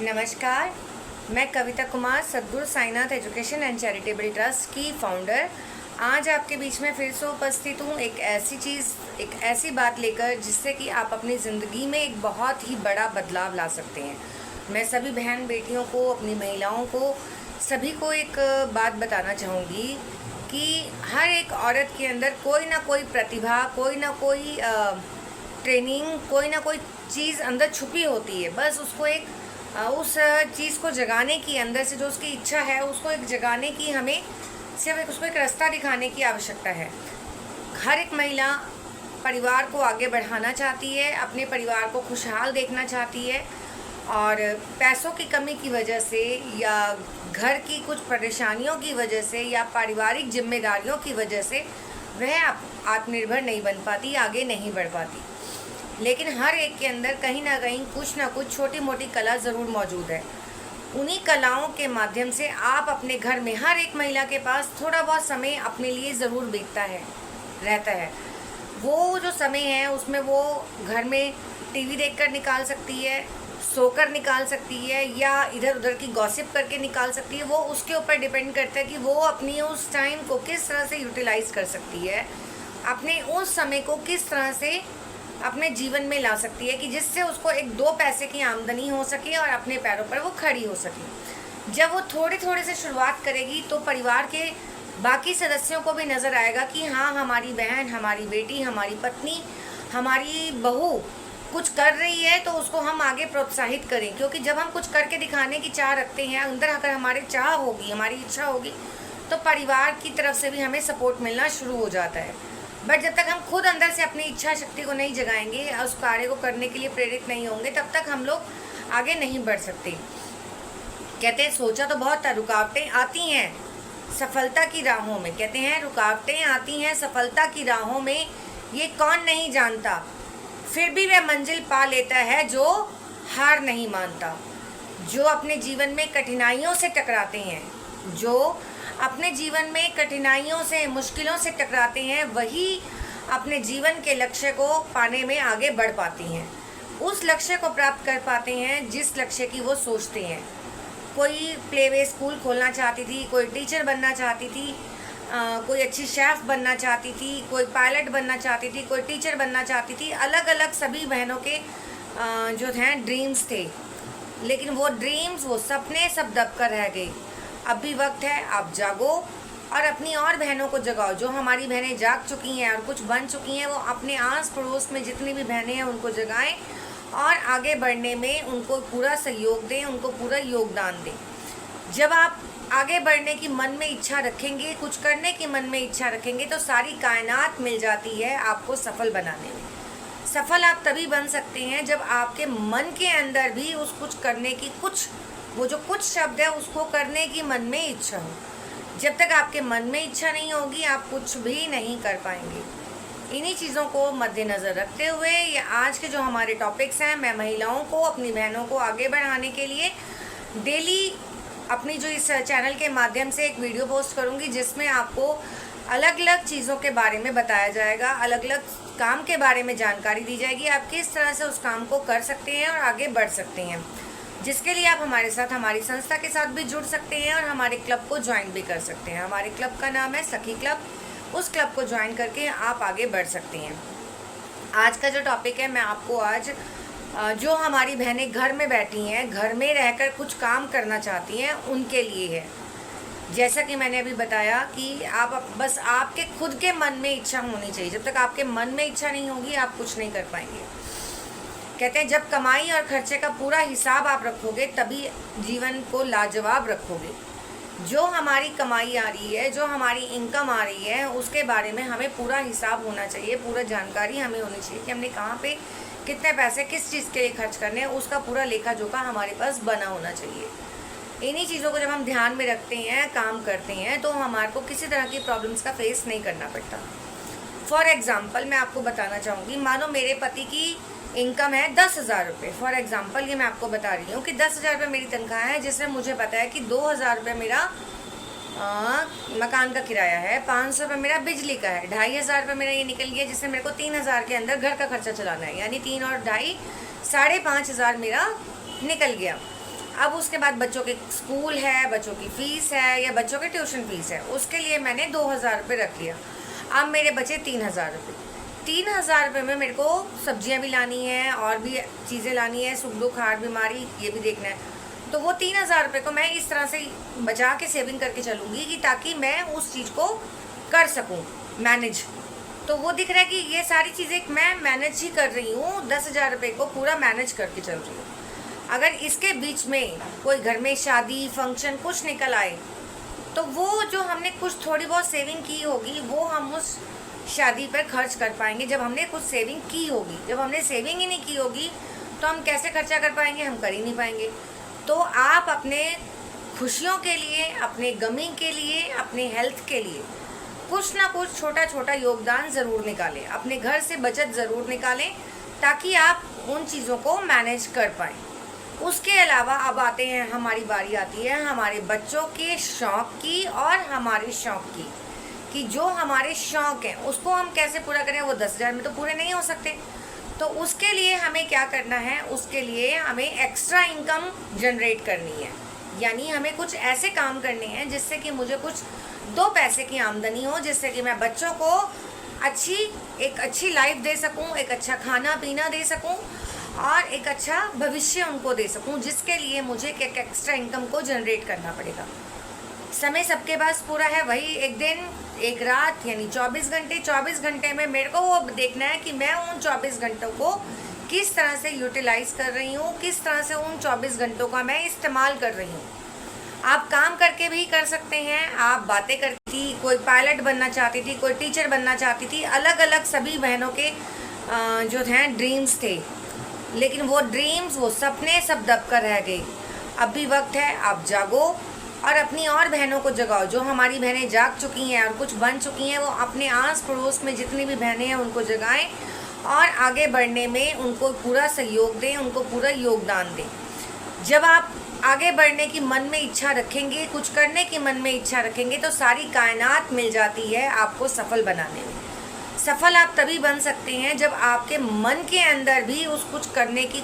नमस्कार। मैं Kavita Kumar, Sadguru Sainath education and charitable trust की फाउंडर आज आपके बीच में फिर से उपस्थित हूँ एक ऐसी बात लेकर जिससे कि आप अपनी ज़िंदगी में एक बहुत ही बड़ा बदलाव ला सकते हैं। मैं सभी बहन बेटियों को, अपनी महिलाओं को, सभी को एक बात बताना चाहूँगी कि हर एक औरत के अंदर कोई ना कोई प्रतिभा, कोई ना कोई ट्रेनिंग, कोई ना कोई चीज़ अंदर छुपी होती है। बस उसको उस चीज़ को जगाने की, अंदर से जो उसकी इच्छा है उसको एक जगाने की, हमें सिर्फ उसको एक रास्ता दिखाने की आवश्यकता है। हर एक महिला परिवार को आगे बढ़ाना चाहती है, अपने परिवार को खुशहाल देखना चाहती है और पैसों की कमी की वजह से या घर की कुछ परेशानियों की वजह से या पारिवारिक जिम्मेदारियों की वजह से वह आत्मनिर्भर नहीं बन पाती, आगे नहीं बढ़ पाती। लेकिन हर एक के अंदर कहीं ना कहीं कुछ ना कुछ छोटी मोटी कला ज़रूर मौजूद है। उन्हीं कलाओं के माध्यम से आप अपने घर में, हर एक महिला के पास थोड़ा बहुत समय अपने लिए ज़रूर बीतता है, रहता है। वो जो समय है उसमें वो घर में टीवी देखकर निकाल सकती है, सोकर निकाल सकती है या इधर उधर की गॉसिप करके निकाल सकती है। वो उसके ऊपर डिपेंड करता है कि वो अपनी उस टाइम को किस तरह से यूटिलाइज़ कर सकती है, अपने उस समय को किस तरह से अपने जीवन में ला सकती है कि जिससे उसको एक दो पैसे की आमदनी हो सके और अपने पैरों पर वो खड़ी हो सके। जब वो थोड़े थोड़े से शुरुआत करेगी तो परिवार के बाकी सदस्यों को भी नज़र आएगा कि हाँ, हमारी बहन, हमारी बेटी, हमारी पत्नी, हमारी बहू कुछ कर रही है तो उसको हम आगे प्रोत्साहित करें। क्योंकि जब हम कुछ करके दिखाने की चाह रखते हैं, अंदर अगर हमारी चाह होगी, हमारी इच्छा होगी, तो परिवार की तरफ से भी हमें सपोर्ट मिलना शुरू हो जाता है। बट जब तक हम खुद अंदर से अपनी इच्छा शक्ति को नहीं जगाएंगे, उस कार्य को करने के लिए प्रेरित नहीं होंगे, तब तक हम लोग आगे नहीं बढ़ सकते। कहते हैं सोचा तो बहुत था, रुकावटें आती हैं सफलता की राहों में। कहते हैं रुकावटें आती हैं सफलता की राहों में, ये कौन नहीं जानता, फिर भी वह मंजिल पा लेता है जो हार नहीं मानता। जो अपने जीवन में कठिनाइयों से टकराते हैं, जो अपने जीवन में कठिनाइयों से, मुश्किलों से टकराते हैं, वही अपने जीवन के लक्ष्य को पाने में आगे बढ़ पाती हैं, उस लक्ष्य को प्राप्त कर पाते हैं जिस लक्ष्य की वो सोचते हैं। कोई प्लेवे स्कूल खोलना चाहती थी, कोई टीचर बनना चाहती थी, कोई अच्छी शेफ़ बनना चाहती थी, कोई पायलट बनना चाहती थी, कोई टीचर बनना चाहती थी। अलग अलग सभी बहनों के जो हैं ड्रीम्स थे, लेकिन वो ड्रीम्स, वो सपने सब दब कर रह गए। अब भी वक्त है, आप जागो और अपनी और बहनों को जगाओ। जो हमारी बहनें जाग चुकी हैं और कुछ बन चुकी हैं, वो अपने आस पड़ोस में जितनी भी बहनें हैं उनको जगाएं और आगे बढ़ने में उनको पूरा सहयोग दें, उनको पूरा योगदान दें। जब आप आगे बढ़ने की मन में इच्छा रखेंगे, कुछ करने की मन में इच्छा रखेंगे, तो सारी कायनात मिल जाती है आपको सफल बनाने में। सफल आप तभी बन सकते हैं जब आपके मन के अंदर भी उस कुछ करने की, वो जो कुछ शब्द है उसको करने की मन में इच्छा हो। जब तक आपके मन में इच्छा नहीं होगी, आप कुछ भी नहीं कर पाएंगे। इन्हीं चीज़ों को मद्देनज़र रखते हुए ये आज के जो हमारे टॉपिक्स हैं, मैं महिलाओं को, अपनी बहनों को आगे बढ़ाने के लिए डेली अपनी जो इस चैनल के माध्यम से एक वीडियो पोस्ट करूँगी जिसमें आपको अलग अलग चीज़ों के बारे में बताया जाएगा, अलग अलग काम के बारे में जानकारी दी जाएगी, आप किस तरह से उस काम को कर सकते हैं और आगे बढ़ सकते हैं, जिसके लिए आप हमारे साथ, हमारी संस्था के साथ भी जुड़ सकते हैं और हमारे क्लब को ज्वाइन भी कर सकते हैं। हमारे क्लब का नाम है सखी क्लब। उस क्लब को ज्वाइन करके आप आगे बढ़ सकते हैं। आज का जो टॉपिक है, मैं आपको आज जो हमारी बहनें घर में बैठी हैं, घर में रहकर कुछ काम करना चाहती हैं, उनके लिए है। जैसा कि मैंने अभी बताया कि बस आपके खुद के मन में इच्छा होनी चाहिए। जब तक आपके मन में इच्छा नहीं होगी, आप कुछ नहीं कर पाएंगे। कहते हैं जब कमाई और खर्चे का पूरा हिसाब आप रखोगे, तभी जीवन को लाजवाब रखोगे। जो हमारी कमाई आ रही है, जो हमारी इनकम आ रही है, उसके बारे में हमें पूरा हिसाब होना चाहिए, पूरा जानकारी हमें होनी चाहिए कि हमने कहाँ पे कितने पैसे किस चीज़ के लिए खर्च करने हैं, उसका पूरा लेखा जोखा हमारे पास बना होना चाहिए। इन्हीं चीज़ों को जब हम ध्यान में रखते हैं, काम करते हैं, तो हमारे को किसी तरह की प्रॉब्लम्स का फेस नहीं करना पड़ता। फॉर एग्ज़ाम्पल मैं आपको बताना चाहूँगी, मानो मेरे पति की इनकम है 10,000 रुपये। फॉर एग्जांपल ये मैं आपको बता रही हूँ कि 10,000 रुपये मेरी तनख्वाह है, जिसमें मुझे पता है कि 2,000 रुपये मेरा मकान का किराया है, 500 रुपये मेरा बिजली का है, 2,500 रुपये मेरा ये निकल गया जिससे मेरे को 3,000 के अंदर घर का खर्चा चलाना है, यानी 3 और 2.5 5,500 मेरा निकल गया। अब उसके बाद बच्चों के स्कूल है, बच्चों की फ़ीस है या बच्चों के ट्यूशन फ़ीस है, उसके लिए मैंने 2,000 रुपये रख लिया। अब मेरे बचे 3,000 रुपये। 3,000 रुपये में मेरे को सब्जियां भी लानी है और भी चीज़ें लानी है, सुख दुख हार बीमारी ये भी देखना है। तो वो 3,000 रुपये को मैं इस तरह से बचा के सेविंग करके चलूँगी कि ताकि मैं उस चीज़ को कर सकूँ मैनेज। तो वो दिख रहा है कि ये सारी चीज़ें मैं मैनेज ही कर रही हूँ, 10,000 रुपये को पूरा मैनेज करके चल रही हूँ। अगर इसके बीच में कोई घर में शादी फंक्शन कुछ निकल आए तो वो जो हमने कुछ थोड़ी बहुत सेविंग की होगी वो हम उस शादी पर खर्च कर पाएंगे जब हमने कुछ सेविंग की होगी। जब हमने सेविंग ही नहीं की होगी तो हम कैसे खर्चा कर पाएंगे, हम कर ही नहीं पाएंगे। तो आप अपने खुशियों के लिए, अपने गमी के लिए, अपने हेल्थ के लिए कुछ ना कुछ छोटा छोटा योगदान ज़रूर निकालें, अपने घर से बचत ज़रूर निकालें ताकि आप उन चीज़ों को मैनेज कर पाएँ। उसके अलावा अब आते हैं, हमारी बारी आती है हमारे बच्चों के शौक़ की और हमारे शौक़ की, कि जो हमारे शौक़ हैं उसको हम कैसे पूरा करें। वो 10,000 में तो पूरे नहीं हो सकते। तो उसके लिए हमें क्या करना है, उसके लिए हमें एक्स्ट्रा इनकम जनरेट करनी है, यानी हमें कुछ ऐसे काम करने हैं जिससे कि मुझे कुछ 2 पैसे की आमदनी हो, जिससे कि मैं बच्चों को एक अच्छी लाइफ दे सकूं, एक अच्छा खाना पीना दे सकूं और एक अच्छा भविष्य उनको दे सकूं, जिसके लिए मुझे एक एक्स्ट्रा इनकम को जनरेट करना पड़ेगा। समय सबके पास पूरा है, वही एक दिन एक रात यानी 24 घंटे। 24 घंटे में मेरे को वो देखना है कि मैं उन 24 घंटों को किस तरह से यूटिलाइज़ कर रही हूँ, किस तरह से उन 24 घंटों का मैं इस्तेमाल कर रही हूँ। आप काम करके भी कर सकते हैं, आप बातें करती थी, कोई पायलट बनना चाहती थी, कोई टीचर बनना चाहती थी, अलग अलग सभी बहनों के जो हैं ड्रीम्स थे, लेकिन वो ड्रीम्स, वो सपने सब दब कर रह गए। अब भी वक्त है, आप जागो और अपनी और बहनों को जगाओ। जो हमारी बहनें जाग चुकी हैं और कुछ बन चुकी हैं, वो अपने आस पड़ोस में जितनी भी बहनें हैं उनको जगाएं और आगे बढ़ने में उनको पूरा सहयोग दें, उनको पूरा योगदान दें। जब आप आगे बढ़ने की मन में इच्छा रखेंगे, कुछ करने की मन में इच्छा रखेंगे, तो सारी कायनात मिल जाती है आपको सफल बनाने में। सफल आप तभी बन सकते हैं जब आपके मन के अंदर भी उस कुछ करने की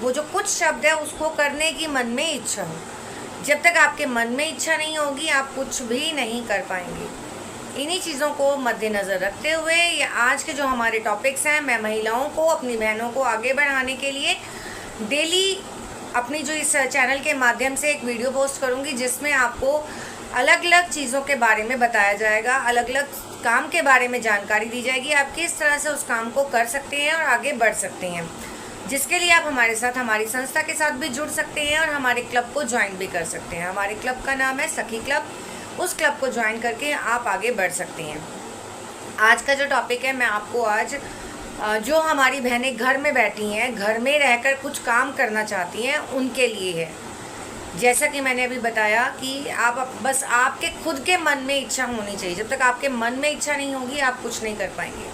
वो जो कुछ शब्द है उसको करने की मन में इच्छा हो। जब तक आपके मन में इच्छा नहीं होगी आप कुछ भी नहीं कर पाएंगे। इन्हीं चीज़ों को मद्देनज़र रखते हुए ये आज के जो हमारे टॉपिक्स हैं, मैं महिलाओं को, अपनी बहनों को आगे बढ़ाने के लिए डेली अपनी जो इस चैनल के माध्यम से एक वीडियो पोस्ट करूंगी जिसमें आपको अलग अलग चीज़ों के बारे में बताया जाएगा, अलग अलग काम के बारे में जानकारी दी जाएगी, आप किस तरह से उस काम को कर सकते हैं और आगे बढ़ सकते हैं, जिसके लिए आप हमारे साथ, हमारी संस्था के साथ भी जुड़ सकते हैं और हमारे क्लब को ज्वाइन भी कर सकते हैं। हमारे क्लब का नाम है सखी क्लब। उस क्लब को ज्वाइन करके आप आगे बढ़ सकते हैं। आज का जो टॉपिक है, मैं आपको आज जो हमारी बहनें घर में बैठी हैं, घर में रहकर कुछ काम करना चाहती हैं, उनके लिए है। जैसा कि मैंने अभी बताया कि आप बस आपके खुद के मन में इच्छा होनी चाहिए। जब तक आपके मन में इच्छा नहीं होगी आप कुछ नहीं कर पाएंगे।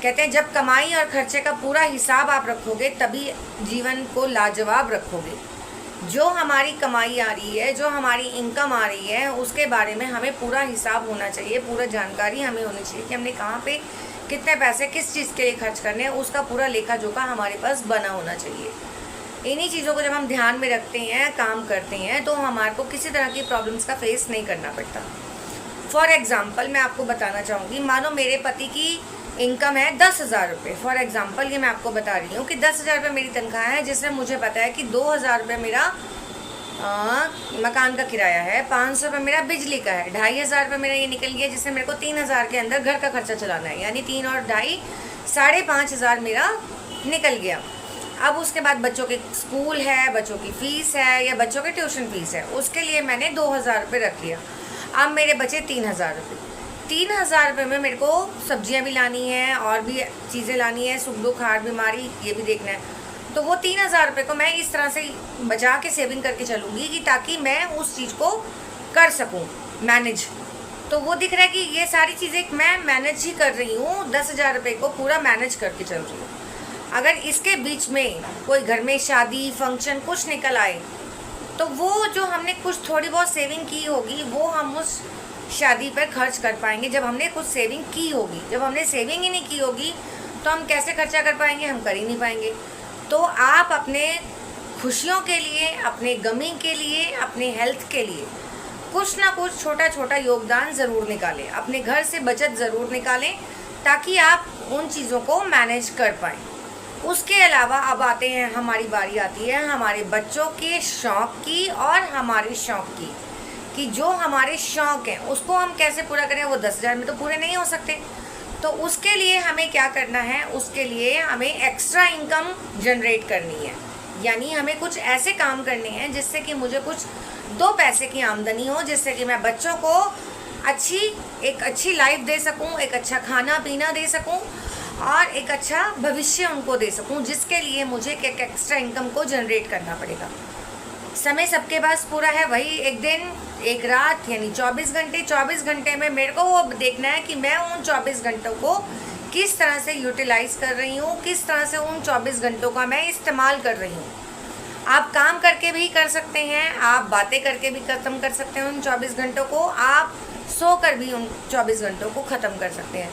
कहते हैं जब कमाई और खर्चे का पूरा हिसाब आप रखोगे तभी जीवन को लाजवाब रखोगे। जो हमारी कमाई आ रही है, जो हमारी इनकम आ रही है, उसके बारे में हमें पूरा हिसाब होना चाहिए, पूरा जानकारी हमें होनी चाहिए कि हमने कहाँ पे कितने पैसे किस चीज़ के लिए खर्च करने हैं, उसका पूरा लेखा जोखा हमारे पास बना होना चाहिए। इन्हीं चीज़ों को जब हम ध्यान में रखते हैं, काम करते हैं, तो हमारे को किसी तरह की प्रॉब्लम्स का फेस नहीं करना पड़ता। फॉर एग्ज़ाम्पल मैं आपको बताना चाहूँगी, मानो मेरे पति की इनकम है 10,000 रुपये। फॉर एग्ज़ाम्पल ये मैं आपको बता रही हूँ कि 10,000 रुपये मेरी तनख्वाह है, जिसमें मुझे पता है कि 2,000 रुपये मेरा मकान का किराया है, 500 रुपये मेरा बिजली का है, 2,500 रुपये मेरा ये निकल गया, जिससे मेरे को 3,000 के अंदर घर का खर्चा चलाना है, यानी 3 और 2.5 5,500 मेरा निकल गया। अब उसके बाद बच्चों के स्कूल है, बच्चों की फ़ीस है या बच्चों के ट्यूशन फ़ीस है, उसके लिए मैंने 2,000 रुपये रख लिया। अब मेरे बचे 3,000 रुपये। 3,000 रुपये में मेरे को सब्जियां भी लानी है और भी चीज़ें लानी है, सुख दुख हार बीमारी ये भी देखना है। तो वो 3,000 रुपये को मैं इस तरह से बचा के सेविंग करके चलूँगी कि ताकि मैं उस चीज़ को कर सकूँ मैनेज। तो वो दिख रहा है कि ये सारी चीज़ें मैं मैनेज ही कर रही हूँ, 10,000 रुपये को पूरा मैनेज करके चल रही हूँ। अगर इसके बीच में कोई घर में शादी फंक्शन कुछ निकल आए तो वो जो हमने कुछ थोड़ी बहुत सेविंग की होगी वो हम उस शादी पर खर्च कर पाएंगे जब हमने कुछ सेविंग की होगी। जब हमने सेविंग ही नहीं की होगी तो हम कैसे खर्चा कर पाएंगे, हम कर ही नहीं पाएंगे। तो आप अपने खुशियों के लिए, अपने गमी के लिए, अपने हेल्थ के लिए कुछ ना कुछ छोटा छोटा योगदान ज़रूर निकालें। अपने घर से बचत ज़रूर निकालें ताकि आप उन चीज़ों को मैनेज कर पाएँ। उसके अलावा अब आते हैं, हमारी बारी आती है हमारे बच्चों के शौक़ की और हमारे शौक़ की, कि जो हमारे शौक़ हैं उसको हम कैसे पूरा करें। वो 10,000 में तो पूरे नहीं हो सकते, तो उसके लिए हमें क्या करना है, उसके लिए हमें एक्स्ट्रा इनकम जनरेट करनी है। यानी हमें कुछ ऐसे काम करने हैं जिससे कि मुझे कुछ 2 पैसे की आमदनी हो, जिससे कि मैं बच्चों को एक अच्छी लाइफ दे सकूं, एक अच्छा खाना पीना दे सकूं और एक अच्छा भविष्य उनको दे सकूं, जिसके लिए मुझे एक एक्स्ट्रा इनकम को जनरेट करना पड़ेगा। समय सबके पास पूरा है, वही एक दिन एक रात यानी 24 घंटे। 24 घंटे में मेरे को वो देखना है कि मैं उन 24 घंटों को किस तरह से यूटिलाइज़ कर रही हूँ, किस तरह से उन 24 घंटों का मैं इस्तेमाल कर रही हूँ। आप काम करके भी कर सकते हैं, आप बातें करके भी ख़त्म कर सकते हैं उन 24 घंटों को, आप सो कर भी उन 24 घंटों को ख़त्म कर सकते हैं।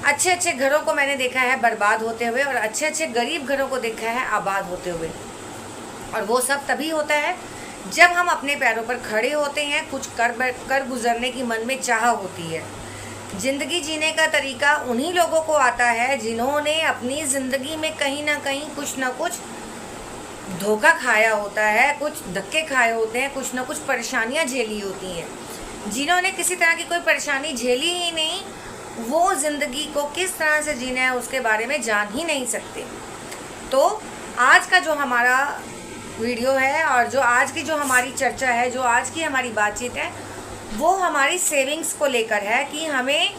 अच्छे अच्छे घरों को मैंने देखा है बर्बाद होते हुए और अच्छे अच्छे गरीब घरों को देखा है आबाद होते हुए, और वो सब तभी होता है जब हम अपने पैरों पर खड़े होते हैं, कुछ कर गुजरने की मन में चाह होती है। ज़िंदगी जीने का तरीका उन्हीं लोगों को आता है जिन्होंने अपनी ज़िंदगी में कहीं ना कहीं कुछ ना कुछ धोखा खाया होता है, कुछ धक्के खाए होते हैं, कुछ ना कुछ परेशानियां झेली होती हैं। जिन्होंने किसी तरह की कोई परेशानी झेली ही नहीं, वो ज़िंदगी को किस तरह से जीना है उसके बारे में जान ही नहीं सकते। तो आज का जो हमारा वीडियो है और जो आज की जो हमारी चर्चा है, जो आज की हमारी बातचीत है, वो हमारी सेविंग्स को लेकर है कि हमें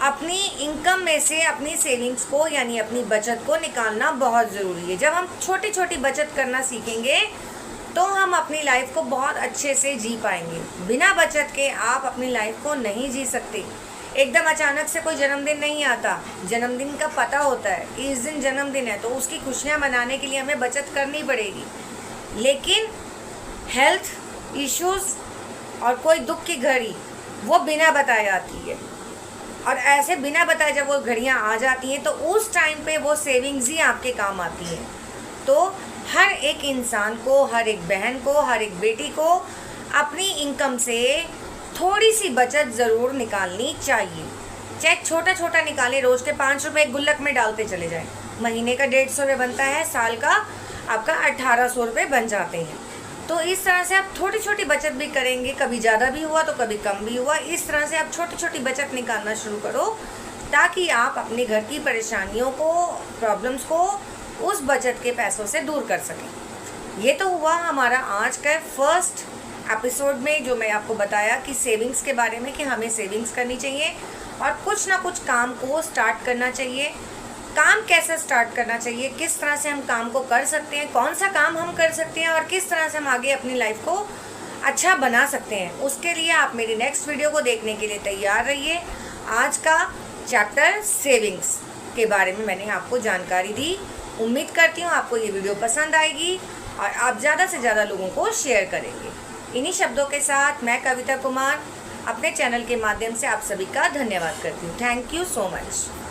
अपनी इनकम में से अपनी सेविंग्स को यानी अपनी बचत को निकालना बहुत ज़रूरी है। जब हम छोटी छोटी बचत करना सीखेंगे तो हम अपनी लाइफ को बहुत अच्छे से जी पाएंगे। बिना बचत के आप अपनी लाइफ को नहीं जी सकते। एकदम अचानक से कोई जन्मदिन नहीं आता, जन्मदिन का पता होता है कि इस दिन जन्मदिन है, तो उसकी खुशियाँ मनाने के लिए हमें बचत करनी पड़ेगी। लेकिन हेल्थ इश्यूज़ और कोई दुख की घड़ी वो बिना बताए आती है, और ऐसे बिना बताए जब वो घड़ियाँ आ जाती हैं तो उस टाइम पे वो सेविंग्स ही आपके काम आती हैं। तो हर एक इंसान को, हर एक बहन को, हर एक बेटी को अपनी इनकम से थोड़ी सी बचत ज़रूर निकालनी चाहिए। चाहे छोटा छोटा निकालें, रोज़ के 5 रुपये एक गुल्लक में डालते चले जाएं। महीने का 150 रुपये बनता है, साल का आपका 1800 रुपये बन जाते हैं। तो इस तरह से आप छोटी छोटी बचत भी करेंगे, कभी ज़्यादा भी हुआ तो कभी कम भी हुआ, इस तरह से आप छोटी छोटी बचत निकालना शुरू करो ताकि आप अपने घर की परेशानियों को, प्रॉब्लम्स को उस बचत के पैसों से दूर कर सकें। ये तो हुआ हमारा आज का फर्स्ट एपिसोड में, जो मैं आपको बताया कि सेविंग्स के बारे में, कि हमें सेविंग्स करनी चाहिए और कुछ ना कुछ काम को स्टार्ट करना चाहिए। काम कैसे स्टार्ट करना चाहिए, किस तरह से हम काम को कर सकते हैं, कौन सा काम हम कर सकते हैं और किस तरह से हम आगे अपनी लाइफ को अच्छा बना सकते हैं, उसके लिए आप मेरी नेक्स्ट वीडियो को देखने के लिए तैयार रहिए। आज का चैप्टर सेविंग्स के बारे में मैंने आपको जानकारी दी। उम्मीद करती हूँ आपको ये वीडियो पसंद आएगी और आप ज़्यादा से ज़्यादा लोगों को शेयर करेंगे। इन्हीं शब्दों के साथ मैं कविता कुमार अपने चैनल के माध्यम से आप सभी का धन्यवाद करती हूँ। Thank you so much.